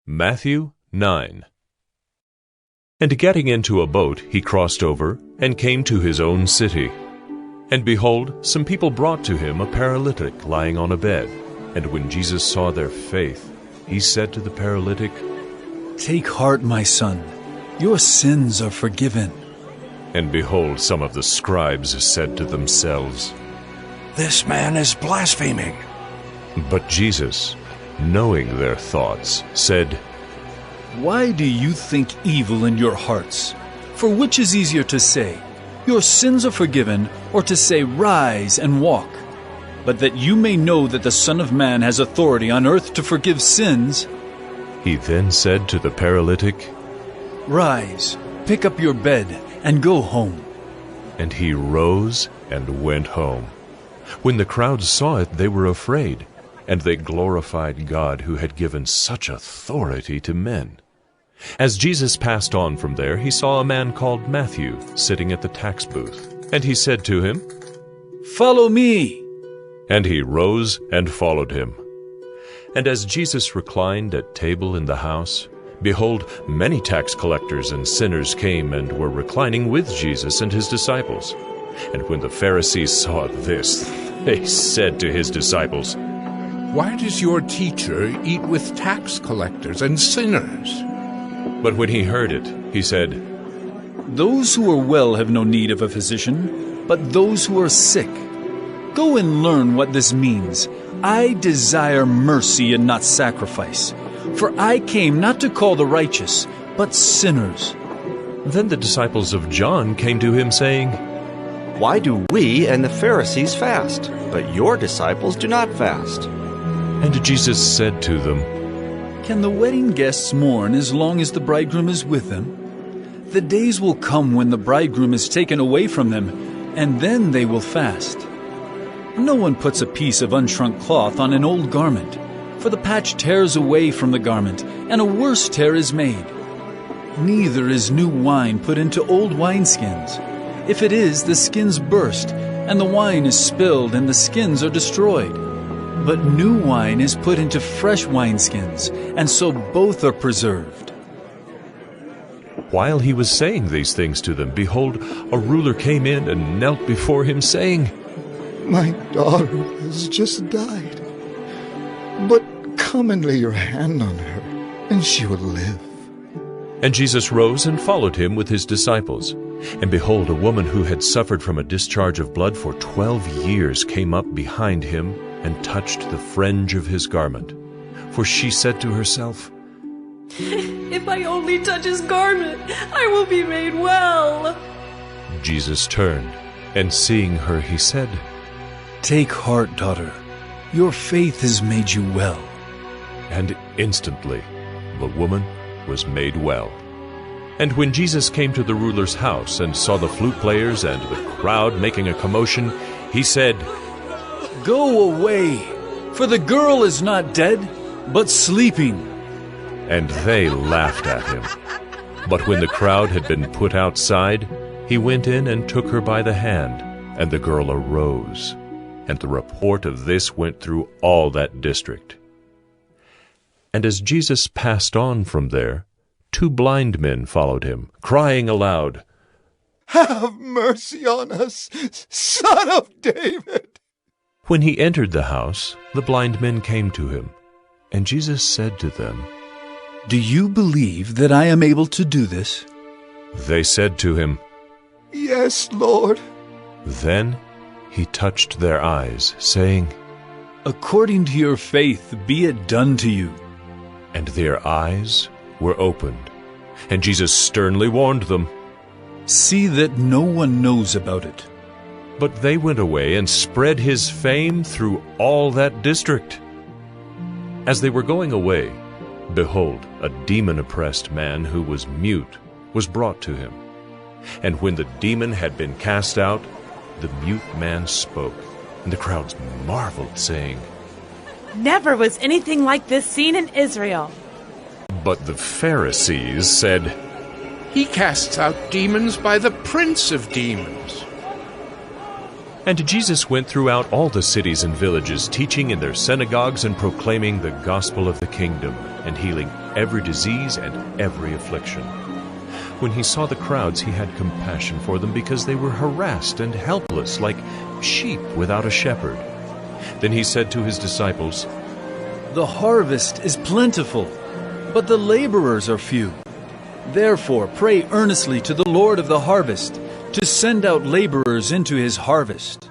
Matthew 9. And getting into a boat, he crossed over, and came to his own city. And behold, some people brought to him a paralytic lying on a bed. And when Jesus saw their faith, he said to the paralytic, "Take heart, my son, your sins are forgiven." And behold, some of the scribes said to themselves, "This man is blaspheming." But Jesus, knowing their thoughts, said, Why do you think evil in your hearts? For which is easier to say, "Your sins are forgiven," or to say, "Rise and walk"? But that you may know that the Son of Man has authority on earth to forgive sins. He then said to the paralytic, Rise, pick up your bed, and go home. And he rose and went home. When the crowds saw it, they were afraid, and they glorified God who had given such authority to men. As Jesus passed on from there, he saw a man called Matthew sitting at the tax booth. And he said to him, Follow me. And he rose and followed him. And as Jesus reclined at table in the house, behold, many tax collectors and sinners came and were reclining with Jesus and his disciples. And when the Pharisees saw this, they said to his disciples, "Why does your teacher eat with tax collectors and sinners?" But when he heard it, he said, Those who are well have no need of a physician, but those who are sick. Go and learn what this means. I desire mercy and not sacrifice. For I came not to call the righteous, but sinners. Then the disciples of John came to him, saying, Why do we and the Pharisees fast, but your disciples do not fast? And Jesus said to them, Can the wedding guests mourn as long as the bridegroom is with them? The days will come when the bridegroom is taken away from them, and then they will fast. No one puts a piece of unshrunk cloth on an old garment, for the patch tears away from the garment, and a worse tear is made. Neither is new wine put into old wineskins. If it is, the skins burst, and the wine is spilled, and the skins are destroyed. But new wine is put into fresh wineskins, and so both are preserved. While he was saying these things to them, behold, a ruler came in and knelt before him, saying, My daughter has just died, but come and lay your hand on her, and she will live. And Jesus rose and followed him with his disciples. And behold, a woman who had suffered from a discharge of blood for 12 years came up behind him and touched the fringe of his garment. For she said to herself, If I only touch his garment, I will be made well. Jesus turned, and seeing her, he said, Take heart, daughter. Your faith has made you well. And instantly the woman was made well. And when Jesus came to the ruler's house and saw the flute players and the crowd making a commotion, he said, Go away, for the girl is not dead, but sleeping. And they laughed at him. But when the crowd had been put outside, he went in and took her by the hand, and the girl arose. And the report of this went through all that district. And as Jesus passed on from there, 2 blind men followed him, crying aloud, Have mercy on us, Son of David! When he entered the house, the blind men came to him. And Jesus said to them, Do you believe that I am able to do this? They said to him, Yes, Lord. Then he touched their eyes, saying, According to your faith be it done to you. And their eyes were opened. And Jesus sternly warned them. See that no one knows about it. But they went away and spread his fame through all that district. As they were going away, behold, a demon-oppressed man who was mute was brought to him. And when the demon had been cast out, the mute man spoke, and the crowds marveled, saying, Never was anything like this seen in Israel. But the Pharisees said, He casts out demons by the prince of demons. And Jesus went throughout all the cities and villages, teaching in their synagogues and proclaiming the gospel of the kingdom, and healing every disease and every affliction. When he saw the crowds, he had compassion for them because they were harassed and helpless, like sheep without a shepherd. Then he said to his disciples, "The harvest is plentiful, but the laborers are few. Therefore pray earnestly to the Lord of the harvest to send out laborers into his harvest."